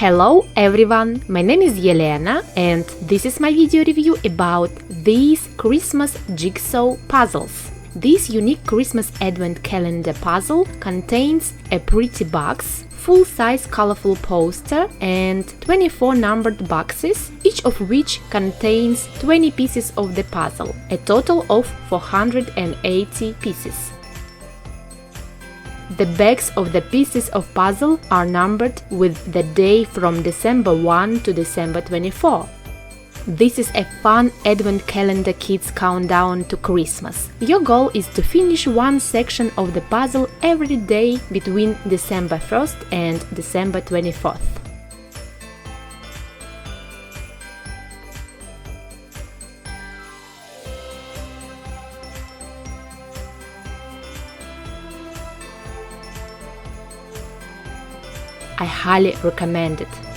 Hello everyone, my name is Yelena and this is my video review about these Christmas jigsaw puzzles. This unique Christmas advent calendar puzzle contains a pretty box, full-size colorful poster and 24 numbered boxes, each of which contains 20 pieces of the puzzle, a total of 480 pieces. The backs of the pieces of puzzle are numbered with the day from December 1 to December 24. This is a fun advent calendar kids countdown to Christmas. Your goal is to finish one section of the puzzle every day between December 1st and December 24th. I highly recommend it.